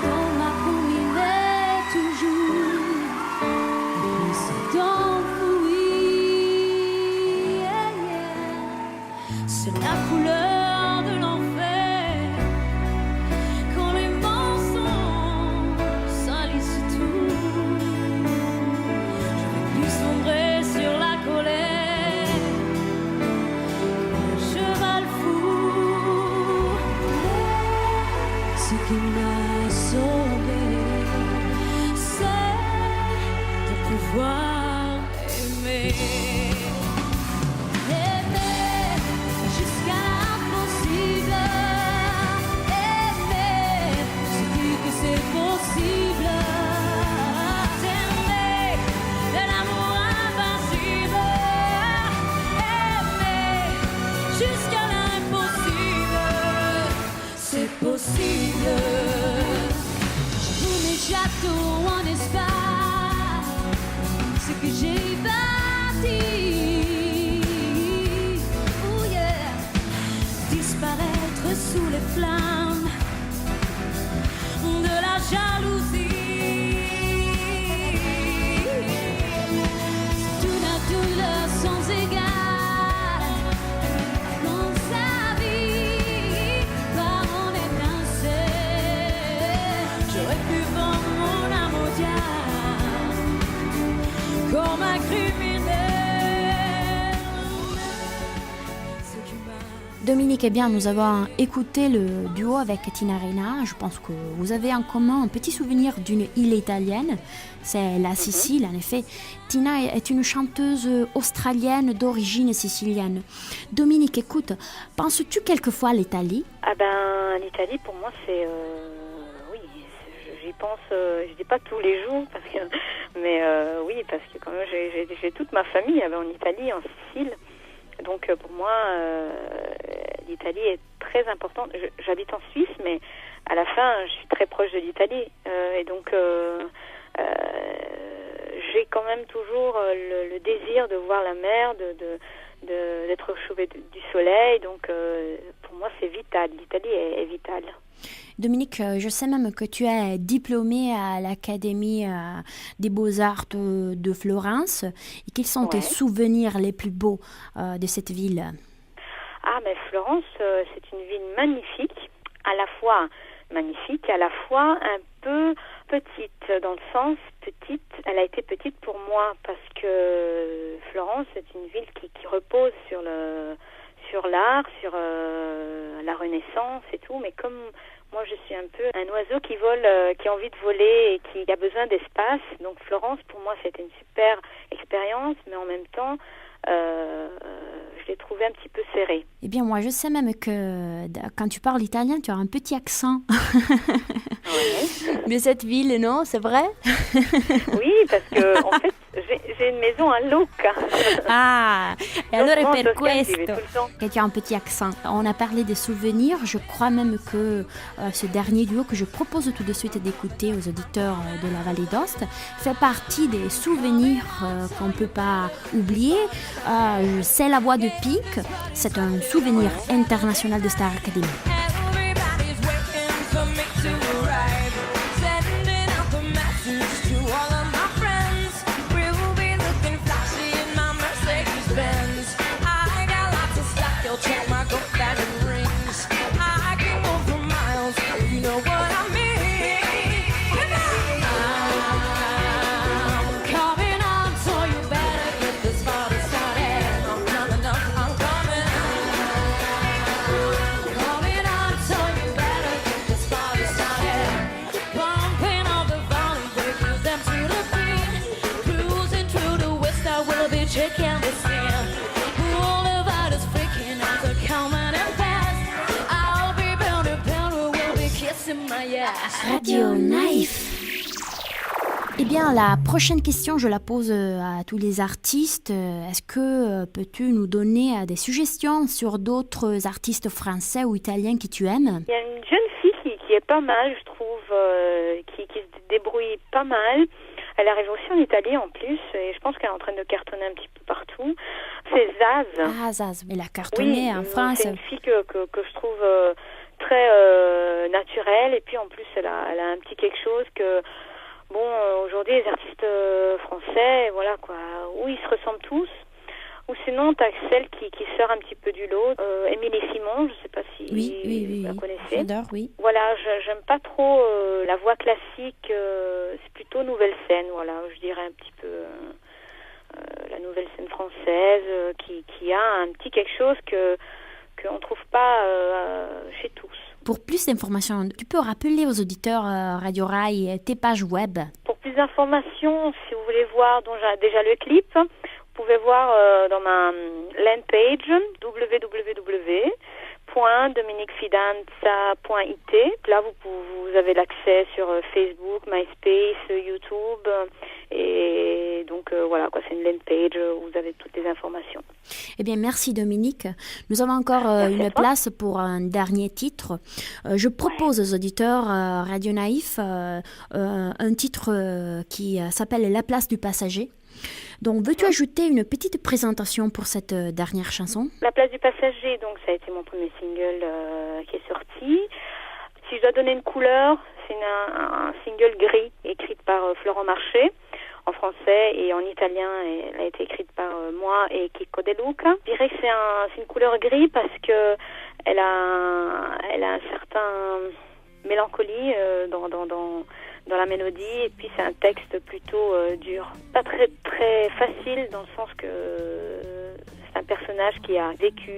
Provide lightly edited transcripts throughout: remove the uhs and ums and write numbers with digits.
comme accumulé toujours, et c'est enfoui. Yeah, yeah. C'est la couleur de l'enfer quand les mensonges salissent tout. Je vais plus sombrer sur la colère, le cheval fou. Ce qui m'a sauvé, c'est de pouvoir aimer. Aimer jusqu'à l'impossible. Aimer, je dis que c'est possible. Aimer de l'amour invincible. Aimer jusqu'à l'impossible. C'est possible. Tous mes châteaux en espace, ce que j'ai bâti. Oh yeah. Disparaître sous les flammes de la jalousie. C'est une douleur sans égale dans sa vie, par mon étincelle. J'aurais pu vendre mon âme au diable comme un criminel. Ce qui m'a Dominique, eh bien, nous avons écouté le duo avec Tina Arena. Je pense que vous avez en commun un petit souvenir d'une île italienne. C'est la Sicile, en effet. Tina est une chanteuse australienne d'origine sicilienne. Dominique, écoute, penses-tu quelquefois à l'Italie? Ah ben, l'Italie, pour moi, c'est... oui, j'y pense, je dis pas tous les jours, parce que, mais oui, parce que quand même, j'ai toute ma famille en Italie, en Sicile. Donc, pour moi, l'Italie est très importante. J'habite en Suisse, mais à la fin, je suis très proche de l'Italie. Et donc, j'ai quand même toujours le désir de voir la mer, d'être au chevet du soleil. Donc, pour moi, c'est vital. L'Italie est vitale. Dominique, je sais même que tu es diplômée à l'Académie des Beaux-Arts de Florence. Et quels sont tes souvenirs les plus beaux de cette ville? Ah, mais Florence, c'est une ville magnifique, à la fois magnifique, à la fois un peu petite, dans le sens petite. Elle a été petite pour moi parce que Florence est une ville qui repose sur l'art, sur la Renaissance et tout, mais comme moi je suis un peu un oiseau qui vole, qui a envie de voler et qui a besoin d'espace, donc Florence pour moi c'était une super expérience, mais en même temps je l'ai trouvée un petit peu serrée. Eh bien, moi, je sais même que quand tu parles italien, tu as un petit accent de cette ville, non? C'est vrai? Oui, parce que en fait, j'ai une maison à Lucca. Ah, et Donc, alors moi, è per Toscane, j'y vais questo tout le temps. que tu as un petit accent. On a parlé des souvenirs. Je crois même que ce dernier duo que je propose tout de suite d'écouter aux auditeurs de la Vallée d'Aoste fait partie des souvenirs qu'on ne peut pas oublier. C'est la voix de Pink. C'est un souvenir international de Star Academy. Everybody's waiting for me to arrive, sending out the message to all of my friends. We'll be looking flashy in my Mercedes-Benz. I got lots of stuff, you'll check my gold diamond rings. I can go for miles, you know what I mean. I'm coming on, so you better get this party started. I'm coming up, I'm coming. Coming on, so you better get this party started. Pumping all the volume, breaking them to the beat. Cruising through the west, I will be checking the scene. Boulevard is freaking out, the coming and fast. I'll be bound, we'll be kissing my ass. Radio Naïf. Eh bien, la prochaine question, je la pose à tous les artistes. Est-ce que peux-tu nous donner des suggestions sur d'autres artistes français ou italiens que tu aimes? Il y a une jeune fille qui est pas mal, je trouve, qui se débrouille pas mal. Elle arrive aussi en Italie en plus, et je pense qu'elle est en train de cartonner un petit peu partout. C'est Zaz. Ah, Zaz, elle a cartonné en France. C'est une fille que je trouve très naturelle, et puis en plus elle a un petit quelque chose que aujourd'hui les artistes français, voilà quoi, où ils se ressemblent tous. Ou sinon, t'as celle qui sort un petit peu du lot, Émilie Simon, je sais pas si Oui, vous la connaissez. J'adore, oui. Voilà, j'aime pas trop la voix classique, c'est plutôt nouvelle scène, voilà, je dirais un petit peu la nouvelle scène française qui a un petit quelque chose qu'on trouve pas chez tous. Pour plus d'informations, tu peux rappeler aux auditeurs Radio Rail tes pages web. Pour plus d'informations, si vous voulez voir déjà le clip, vous pouvez voir dans ma land page www.dominiquefidanza.it. Là, vous avez l'accès sur Facebook, MySpace, YouTube. Et donc, voilà, quoi, c'est une land page où vous avez toutes les informations. Eh bien, merci Dominique. Nous avons encore une place pour un dernier titre. Je propose aux auditeurs Radio Naïf un titre qui s'appelle La place du passager. Donc, veux-tu ajouter une petite présentation pour cette dernière chanson? La place du passager, donc ça a été mon premier single qui est sorti. Si je dois donner une couleur, c'est un single gris, écrite par Florent Marché en français, et en italien, elle a été écrite par moi et Kiko De Luca. Je dirais que c'est une couleur gris parce que elle a un certain mélancolie dans la mélodie, et puis c'est un texte plutôt dur. Pas très très facile dans le sens que c'est un personnage qui a vécu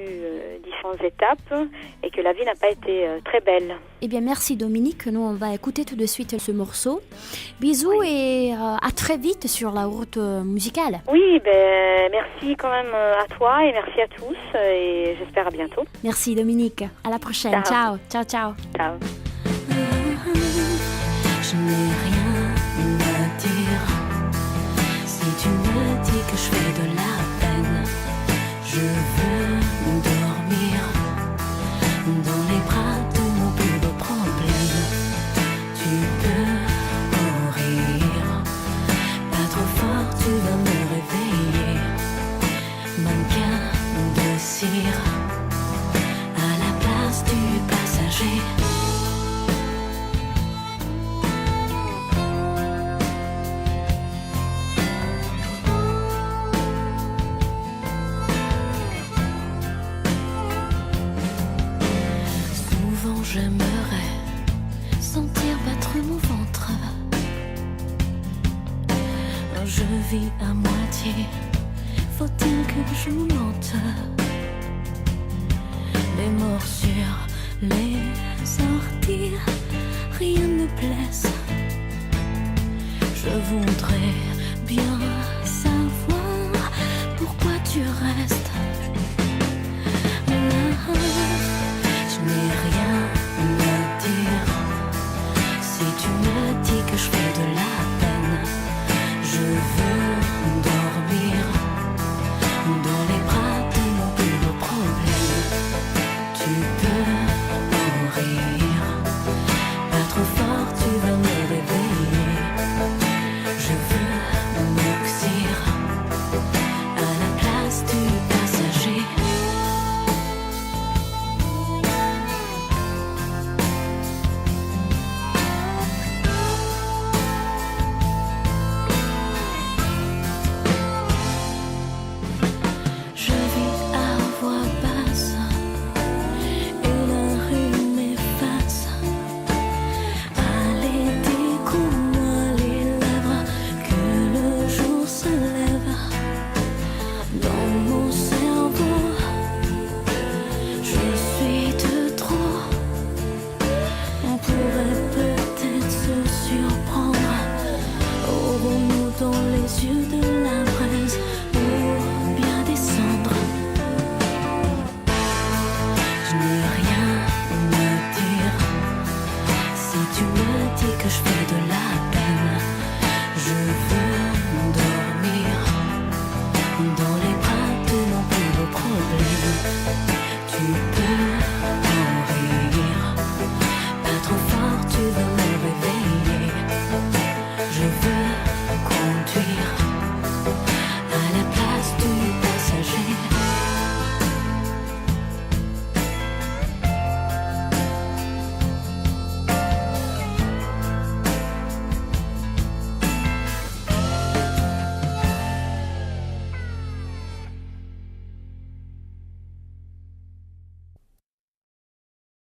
différentes étapes et que la vie n'a pas été très belle. Eh bien, merci Dominique. Nous, on va écouter tout de suite ce morceau. Bisous et à très vite sur la route musicale. Oui, merci quand même à toi et merci à tous et j'espère à bientôt. Merci Dominique. À la prochaine. Ciao. Ciao, ciao. Ciao. Je n'ai rien à dire. Si tu me dis que je fais de la peine, je veux dormir dans les bras de mon plus beau problème. Tu peux en rire, pas trop fort, tu vas me réveiller. Mannequin de cire à la place du passager. J'aimerais sentir battre mon ventre. Je vis à moitié, faut-il que je mente? Les morsures, les sorties, rien ne blesse. Je voudrais bien savoir pourquoi tu restes. Je n'ai rien à dire. Si tu me dis que je fais de la peine, je veux dormir